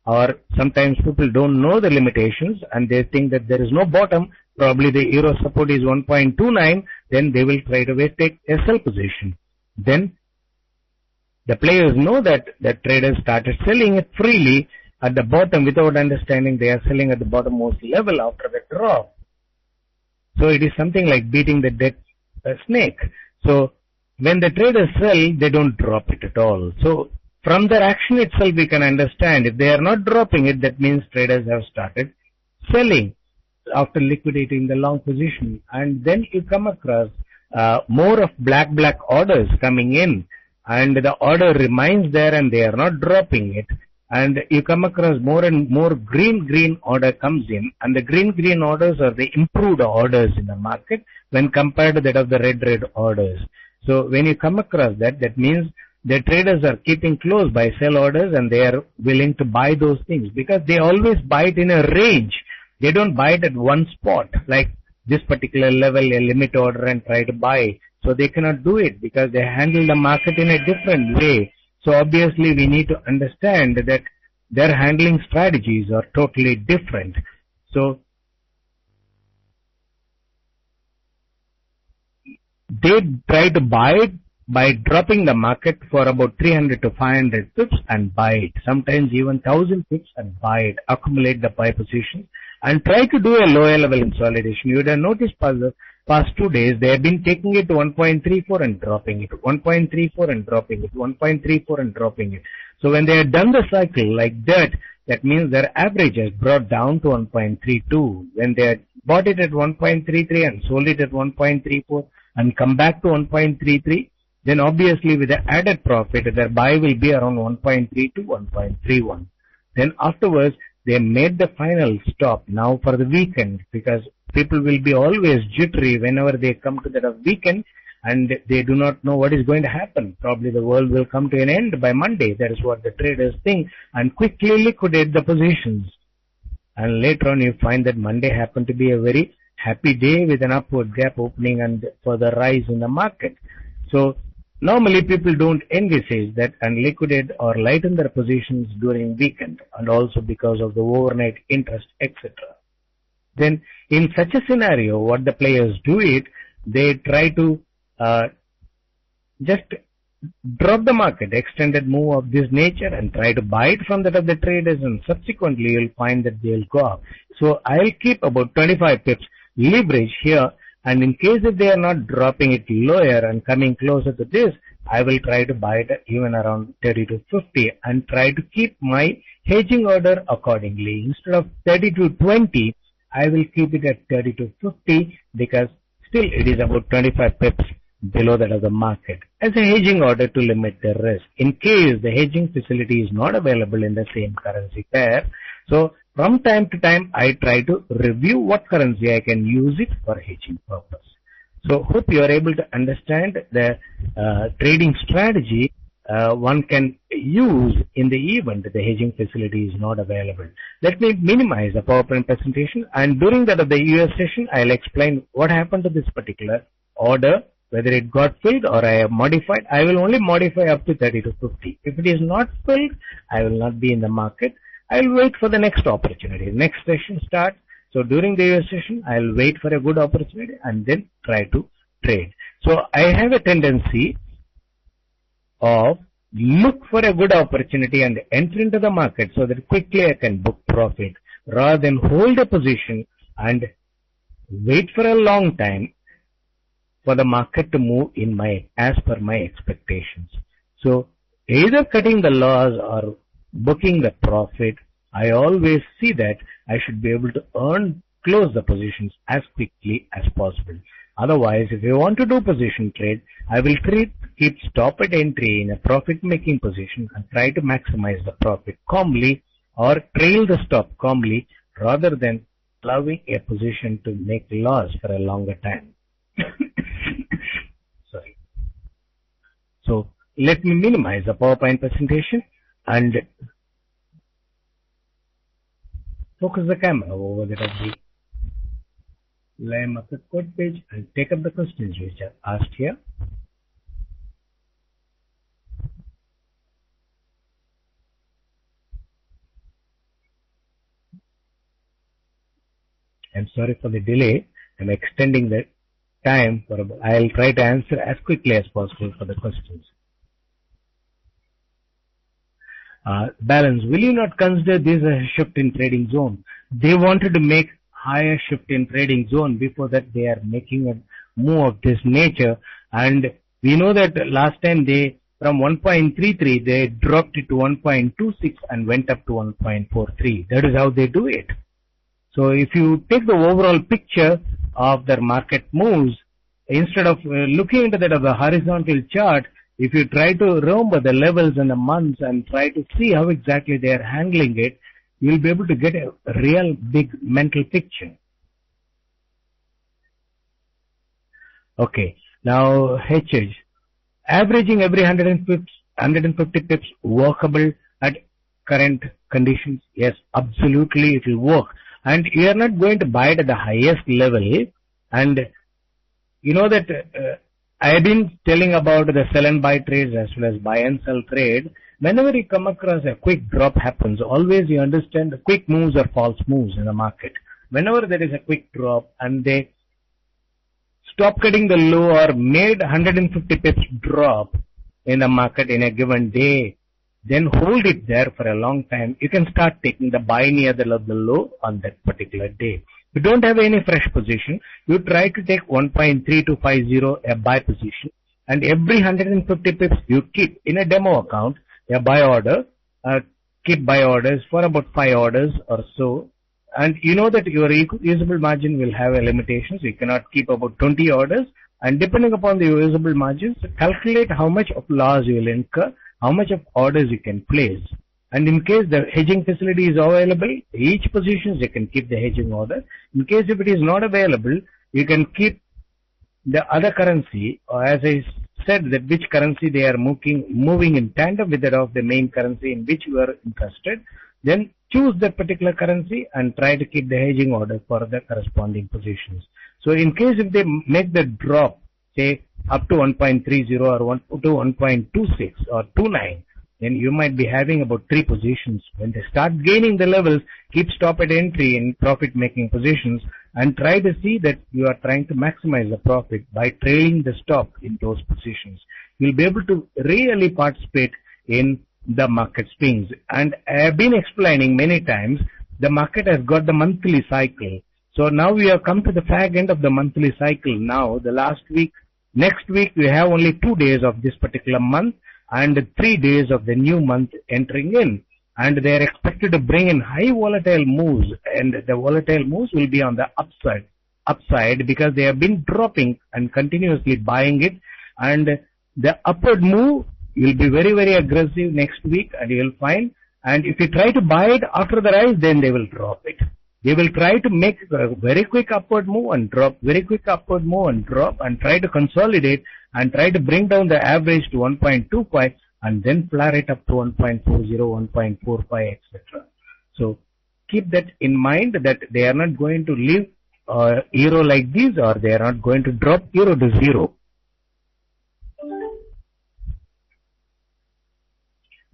or sometimes people don't know the limitations and they think that there is no bottom, probably the Euro support is 1.29, then they will try to take a sell position. Then the players know that the traders started selling it freely at the bottom without understanding they are selling at the bottommost level after the drop. So it is something like beating the dead snake. So when the traders sell, they don't drop it at all. So from their action itself we can understand if they are not dropping it, that means traders have started selling after liquidating the long position. And then you come across more of black orders coming in, and the order remains there and they are not dropping it. And you come across more and more green order comes in, and the green orders are the improved orders in the market when compared to that of the red orders. So when you come across that, that means the traders are keeping close by sell orders and they are willing to buy those things, because they always buy it in a range. They don't buy it at one spot, like this particular level, a limit order, and try to buy. So they cannot do it because they handle the market in a different way. So obviously we need to understand that their handling strategies are totally different. So they try to buy it by dropping the market for about 300 to 500 pips and buy it. Sometimes even 1000 pips and buy it, accumulate the buy position and try to do a lower level consolidation. You would have noticed past 2 days they have been taking it to 1.34 and dropping it, 1.34 and dropping it, 1.34 and dropping it. So when they have done the cycle like that, that means their average has brought down to 1.32. When they had bought it at 1.33 and sold it at 1.34 and come back to 1.33, then obviously with the added profit, their buy will be around 1.3 to 1.31. Then afterwards, they made the final stop now for the weekend, because people will be always jittery whenever they come to that weekend, and they do not know what is going to happen. Probably the world will come to an end by Monday. That is what the traders think, and quickly liquidate the positions. And later on you find that Monday happened to be a very happy day with an upward gap opening and further rise in the market. So normally people don't envisage that and liquidate or lighten their positions during weekend, and also because of the overnight interest, etc. Then in such a scenario, what the players do it, they try to just drop the market, extended move of this nature, and try to buy it from that of the traders, and subsequently you'll find that they'll go up. So I'll keep about 25 pips leverage here, and in case if they are not dropping it lower and coming closer to this, I will try to buy it even around 30 to 50 and try to keep my hedging order accordingly. Instead of 30 to 20, I will keep it at 30 to 50 because still it is about 25 pips below that of the market as a hedging order to limit the risk in case the hedging facility is not available in the same currency pair. So from time to time I try to review what currency I can use it for hedging purpose. So hope you are able to understand the trading strategy one can use in the event that the hedging facility is not available. Let me minimize the PowerPoint presentation, and during that of the US session I'll explain what happened to this particular order, whether it got filled or I have modified. I will only modify up to 30 to 50. If it is not filled, I will not be in the market. I will wait for the next opportunity. Next session starts. So during the US session, I will wait for a good opportunity and then try to trade. So I have a tendency of look for a good opportunity and enter into the market so that quickly I can book profit rather than hold a position and wait for a long time for the market to move in as per my expectations. So either cutting the loss or booking the profit, I always see that I should be able to close the positions as quickly as possible. Otherwise, if you want to do position trade, I will keep stop at entry in a profit making position and try to maximize the profit calmly or trail the stop calmly rather than allowing a position to make loss for a longer time. Sorry. So let me minimize the PowerPoint presentation and focus the camera over the live market code page and take up the questions which are asked here. I'm sorry for the delay. I'm extending the time for I'll try to answer as quickly as possible for the questions. Balance. Will you not consider this as a shift in trading zone? They wanted to make higher shift in trading zone. Before that they are making a move of this nature, and we know that last time they from 1.33 they dropped it to 1.26 and went up to 1.43. That is how they do it. So if you take the overall picture of their market moves, instead of looking into that of the horizontal chart, if you try to remember the levels and the months and try to see how exactly they are handling it, you will be able to get a real big mental picture. Okay, now hedge. Averaging every 150 pips workable at current conditions? Yes, absolutely it will work. And you are not going to buy it at the highest level. And you know that I have been telling about the sell and buy trades as well as buy and sell trade. Whenever you come across a quick drop happens, always you understand the quick moves or false moves in the market. Whenever there is a quick drop and they stop cutting the low or made 150 pips drop in the market in a given day, then hold it there for a long time. You can start taking the buy near the low on that particular day. If you don't have any fresh position, you try to take 1.3250 a buy position, and every 150 pips you keep in a demo account a buy order, keep buy orders for about 5 orders or so, and you know that your usable margin will have a limitation, so you cannot keep about 20 orders, and depending upon the usable margins, calculate how much of loss you will incur, how much of orders you can place. And in case the hedging facility is available, each position you can keep the hedging order. In case if it is not available, you can keep the other currency, or as I said, that which currency they are moving in tandem with that of the main currency in which you are interested, then choose that particular currency and try to keep the hedging order for the corresponding positions. So in case if they make the drop, say up to 1.30 or 1 to 1.26 or 29, then you might be having about 3 positions. When they start gaining the levels, keep stop at entry in profit making positions and try to see that you are trying to maximize the profit by trailing the stop in those positions. You'll be able to really participate in the market swings. And I have been explaining many times, the market has got the monthly cycle. So now we have come to the fag end of the monthly cycle. Now the last week, next week we have only 2 days of this particular month and 3 days of the new month entering in. And they are expected to bring in high volatile moves, and the volatile moves will be on the upside because they have been dropping and continuously buying it, and the upward move will be very, very aggressive next week, and you will find, and if you try to buy it after the rise, then they will drop it. They will try to make a very quick upward move and drop, very quick upward move and drop, and try to consolidate and try to bring down the average to 1.25 and then flare it up to 1.40, 1.45, etc. So keep that in mind, that they are not going to leave euro like this, or they are not going to drop euro to zero.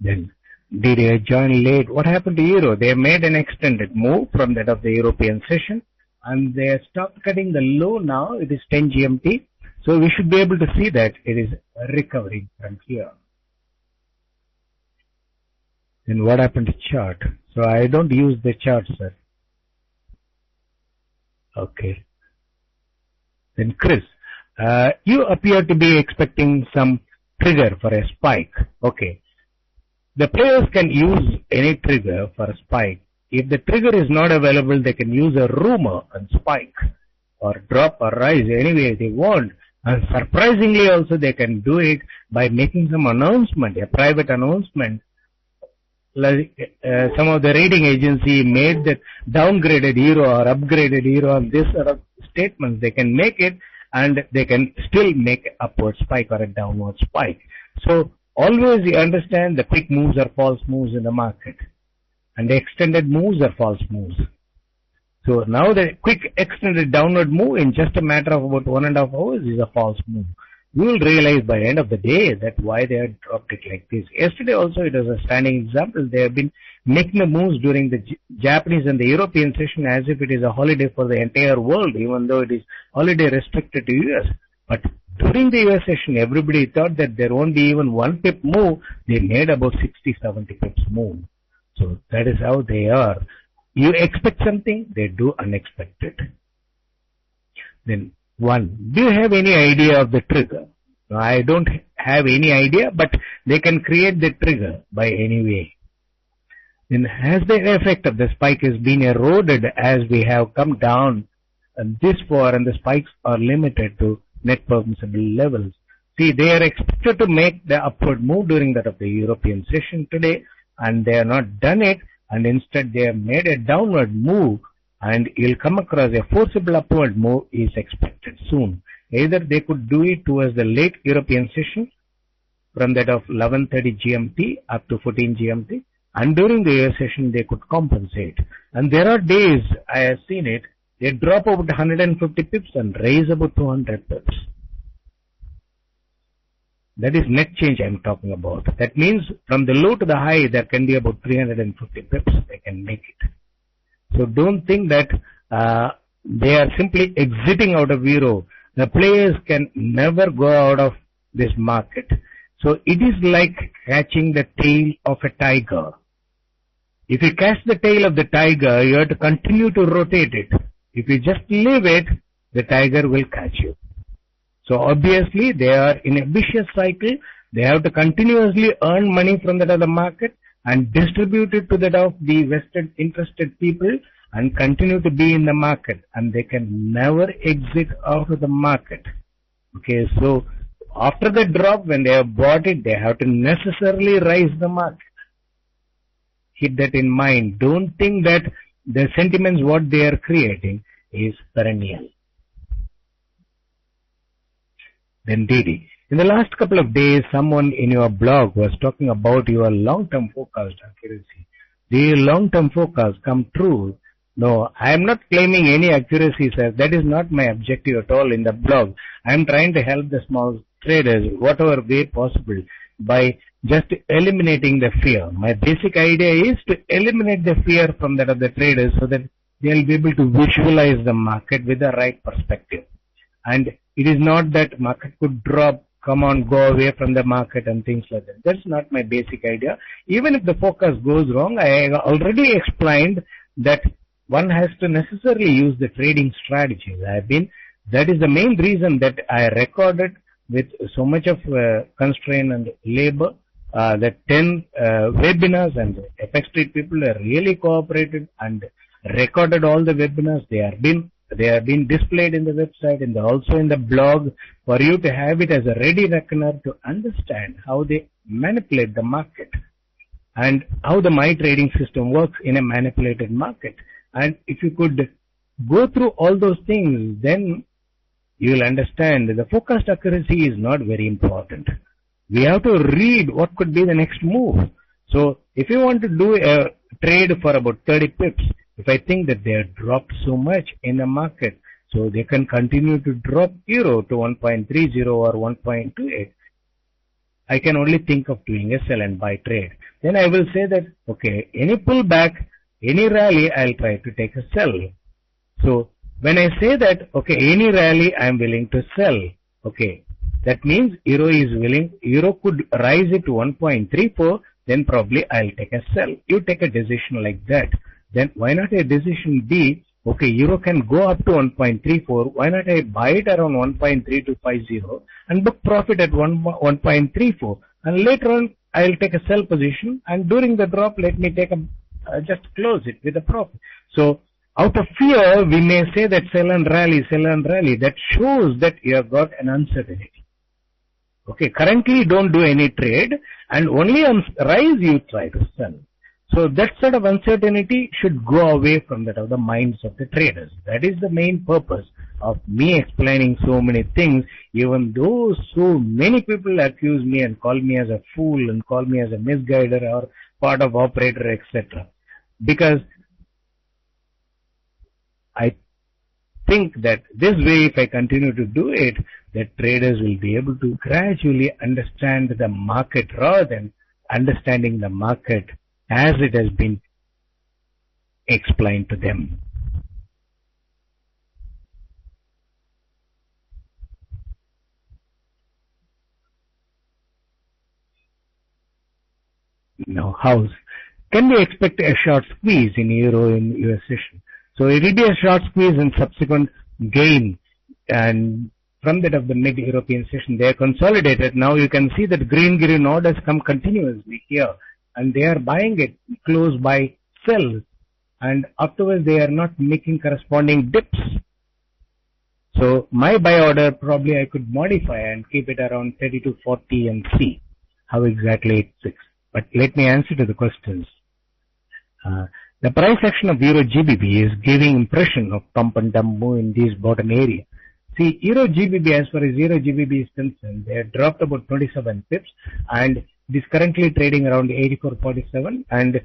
Then, did they join late? What happened to euro? They made an extended move from that of the European session, and they have stopped cutting the low now. It is 10 GMT. So we should be able to see that it is recovering from here. Then what happened to chart? So I don't use the chart, sir. Okay. Then Chris, you appear to be expecting some trigger for a spike. Okay. The players can use any trigger for a spike. If the trigger is not available, they can use a rumor and spike, or drop or rise any way they want. And surprisingly also they can do it by making some announcement, a private announcement. Like some of the rating agency made that downgraded euro or upgraded euro, and this sort of statements, they can make it, and they can still make an upward spike or a downward spike. So always you understand the quick moves are false moves in the market, and the extended moves are false moves. So now the quick extended downward move in just a matter of about 1.5 hours is a false move. You will realize by the end of the day that why they have dropped it like this. Yesterday also it was a standing example. They have been making the moves during the Japanese and the European session as if it is a holiday for the entire world, even though it is holiday restricted to US. But during the US session, everybody thought that there won't be even 1 pip move. They made about 60-70 pips move. So that is how they are. You expect something, they do unexpected. Then 1. Do you have any idea of the trigger? No, I don't have any idea, but they can create the trigger by any way. Then has the effect of the spike has been eroded as we have come down this far, and the spikes are limited to net permissible levels? See, they are expected to make the upward move during that of the European session today, and they have not done it, and instead they have made a downward move, and you'll come across a forcible upward move is expected soon. Either they could do it towards the late European session from that of 11:30 GMT up to 14 GMT, and during the year session they could compensate. And there are days, I have seen it, they drop about 150 pips and raise about 200 pips. That is net change I am talking about. That means from the low to the high there can be about 350 pips they can make it. So don't think that they are simply exiting out of euro. The players can never go out of this market. So it is like catching the tail of a tiger. If you catch the tail of the tiger, you have to continue to rotate it. If you just leave it, the tiger will catch you. So obviously they are in a vicious cycle. They have to continuously earn money from that other market and distribute it to that of the vested interested people and continue to be in the market, and they can never exit out of the market. Okay, so after the drop, when they have bought it, they have to necessarily rise the market. Keep that in mind. Don't think that the sentiments what they are creating is perennial. then DD. In the last couple of days, someone in your blog was talking about your long-term forecast accuracy. The long-term forecast come true? No, I am not claiming any accuracy, sir. That is not my objective at all in the blog. I am trying to help the small traders whatever way possible by just eliminating the fear. My basic idea is to eliminate the fear from that of the traders so that they'll be able to visualize the market with the right perspective. And it is not that market could drop, come on, go away from the market and things like that. That's not my basic idea. Even if the forecast goes wrong, I already explained that one has to necessarily use the trading strategies. That is the main reason that I recorded with so much of constraint and labor. The 10 webinars, and the FX Street people are really cooperated and recorded all the webinars. They are being displayed in the website and also in the blog for you to have it as a ready reckoner to understand how they manipulate the market and how the my trading system works in a manipulated market. And if you could go through all those things, then you will understand that the forecast accuracy is not very important. We have to read what could be the next move. So if you want to do a trade for about 30 pips, if I think that they have dropped so much in the market, so they can continue to drop euro to 1.30 or 1.28, I can only think of doing a sell and buy trade. Then I will say that, okay, any pullback, any rally, I'll try to take a sell. So when I say that, okay, any rally, I'm willing to sell. Okay, that means euro could rise it to 1.34, then probably I'll take a sell. You take a decision like that. Then why not a decision B? Okay, euro can go up to 1.34. Why not I buy it around 1.3250 and book profit at 1.34? And later on, I'll take a sell position. And during the drop, let me take just close it with a profit. So out of fear, we may say that sell and rally. That shows that you have got an uncertainty. Okay, currently don't do any trade, and only on rise you try to sell. So that sort of uncertainty should go away from that of the minds of the traders. That is the main purpose of me explaining so many things, even though so many people accuse me and call me as a fool and call me as a misguider or part of operator, etc. Because I think that this way, if I continue to do it, that traders will be able to gradually understand the market rather than understanding the market as it has been explained to them. Now, how can we expect a short squeeze in euro in US session? So it will be a short squeeze and subsequent gain, and from that of the mid-European session, they are consolidated. Now you can see that green orders come continuously here, and they are buying it close by sells, and afterwards they are not making corresponding dips. So my buy order probably I could modify and keep it around 32.40 and see how exactly it fits. But let me answer to the questions. The price action of Euro GBP is giving impression of pump and dump move in this bottom area. See, Euro GBP, as far as Euro GBP is concerned, they have dropped about 27 pips and it is currently trading around 84.47, and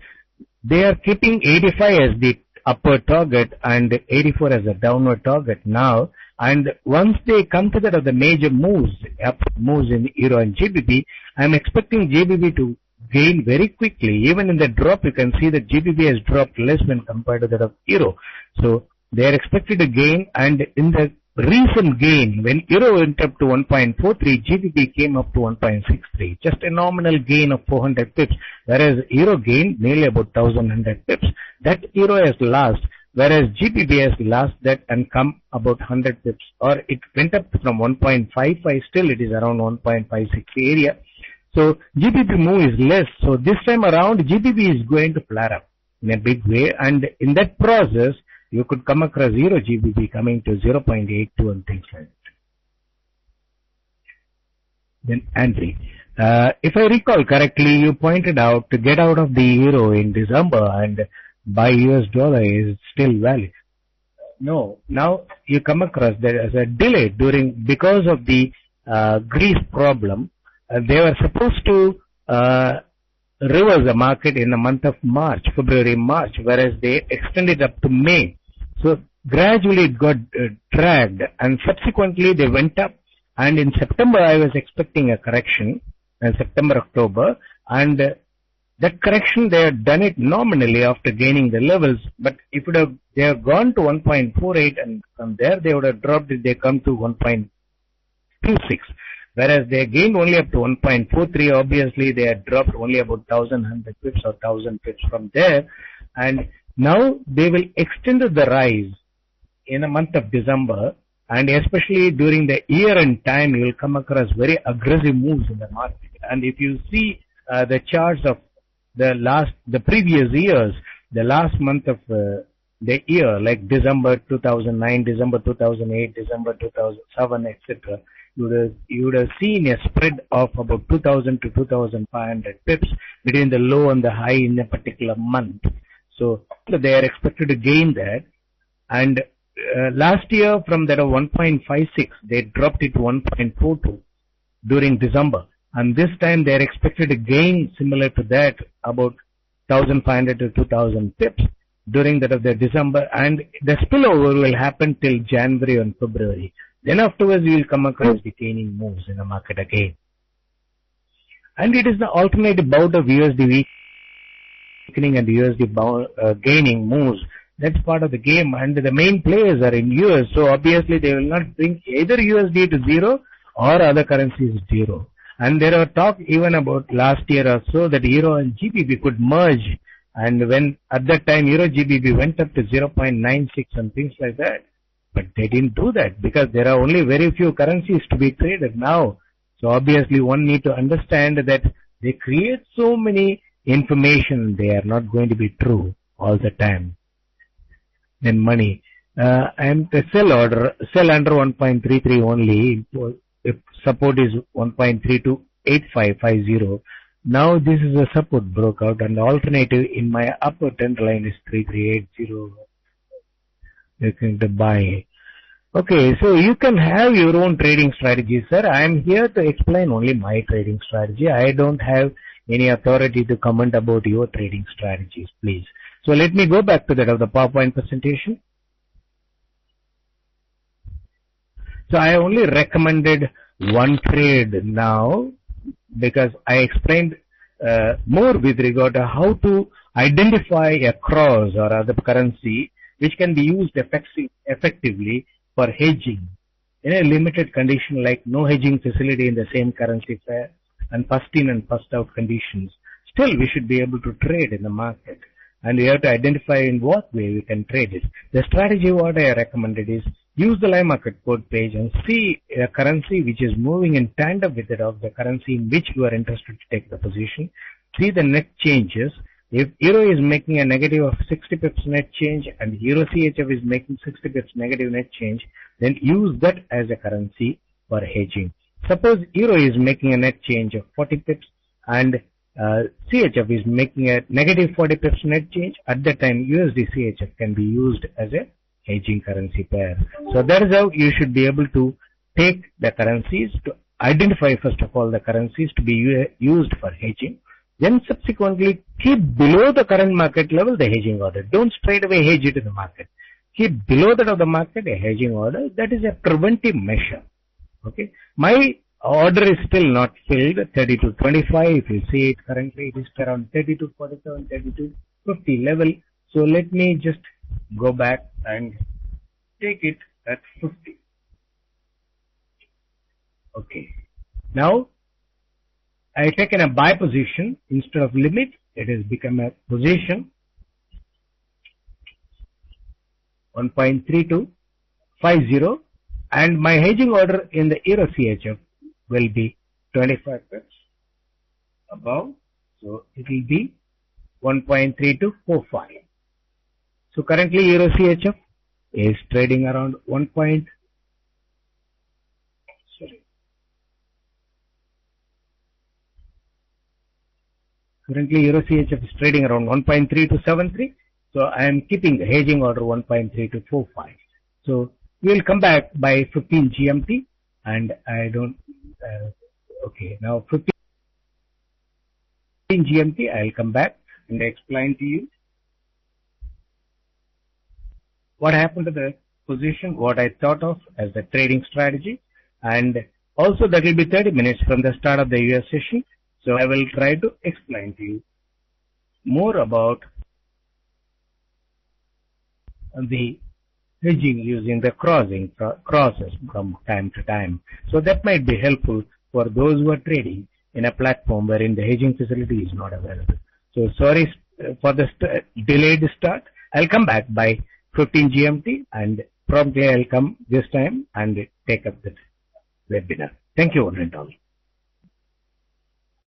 they are keeping 85 as the upper target and 84 as a downward target now. And once they come to that of the major moves, up moves in Euro and GBP, I am expecting GBP to gain very quickly. Even in the drop, you can see that GBP has dropped less when compared to that of Euro. So they are expected to gain, and in the recent gain, when Euro went up to 1.43, GBP came up to 1.63, just a nominal gain of 400 pips, whereas Euro gained nearly about 1,100 pips. That Euro has lost, whereas GBP has lost that and come about 100 pips, or it went up from 1.55, still it is around 1.56 area. So GBP move is less, so this time around GBP is going to flare up in a big way, and in that process, you could come across Euro GBP coming to 0.82 and things like that. Then Andre, if I recall correctly, you pointed out to get out of the Euro in December and buy US dollar is still valid. No, now you come across there as a delay because of the Greece problem. They were supposed to reverse the market in the month of March, February, March, whereas they extended up to May. So gradually it got dragged, and subsequently they went up. And in September I was expecting a correction, in September, October, and that correction they had done it nominally after gaining the levels. But if they have gone to 1.48, and from there they would have dropped it, they come to 1.26. Whereas they gained only up to 1.43, obviously they had dropped only about 1,100 pips or 1,000 pips from there. And now they will extend the rise in the month of December, and especially during the year-end time, you will come across very aggressive moves in the market. And if you see the charts of the previous years, the last month of the year, like December 2009, December 2008, December 2007, etc., you would have seen a spread of about 2,000 to 2,500 pips between the low and the high in a particular month. So they are expected to gain that. And last year from that 1.56, they dropped it to 1.42 during December. And this time they are expected to gain similar to that, about 1,500 to 2,000 pips during that of the December. And the spillover will happen till January and February. Then afterwards you will come across the gaining moves in the market again. And it is the alternate bout of USD weakening and USD gaining moves. That's part of the game, and the main players are in US, so obviously they will not bring either USD to zero or other currencies zero. And there are talk even about last year or so that Euro and GBP could merge, and when at that time Euro GBP went up to 0.96 and things like that. But they didn't do that because there are only very few currencies to be traded now. So obviously one need to understand that they create so many information, they are not going to be true all the time. Then money. And the sell under 1.33 only. If support is 1.328550. Now this is a support broke out, and the alternative in my upper trend line is 3380. You can buy. Okay, so you can have your own trading strategy, sir. I am here to explain only my trading strategy. I don't have any authority to comment about your trading strategies, please. So let me go back to that of the PowerPoint presentation. So I only recommended one trade now because I explained more with regard to how to identify a cross or other currency which can be used effectively for hedging in a limited condition, like no hedging facility in the same currency pair and first in and first out conditions. Still we should be able to trade in the market, and we have to identify in what way we can trade it. The strategy what I recommended is use the live market code page and see a currency which is moving in tandem with it of the currency in which you are interested to take the position. See the net changes. If Euro is making a negative of 60 pips net change and Euro CHF is making 60 pips negative net change, then use that as a currency for hedging. Suppose Euro is making a net change of 40 pips and CHF is making a negative 40 pips net change. At that time USD CHF can be used as a hedging currency pair. So that is how you should be able to take the currencies, to identify first of all the currencies to be used for hedging. Then subsequently keep below the current market level the hedging order. Don't straight away hedge it in the market. Keep below that of the market a hedging order. That is a preventive measure. Okay. My order is still not filled, 32.25. If you see it currently, it is around 32.47, 32.50 level. So let me just go back and take it at 50. Okay. Now I taken a buy position instead of limit. It has become a position 1.3250, and my hedging order in the Euro CHF will be 25 pips above, so it will be 1.3245. So currently Euro CHF is trading around Currently Euro CHF is trading around 1.3273. So I am keeping the hedging order 1.3245. So we will come back by 15 GMT, and I don't Okay, now 15 GMT, I'll come back and explain to you what happened to the position, what I thought of as the trading strategy, and also that will be 30 minutes from the start of the US session. So I will try to explain to you more about the hedging using the crosses from time to time. So that might be helpful for those who are trading in a platform wherein the hedging facility is not available. So sorry for the delayed start. I'll come back by 15 GMT and promptly I'll come this time and take up the webinar. Thank you one and all.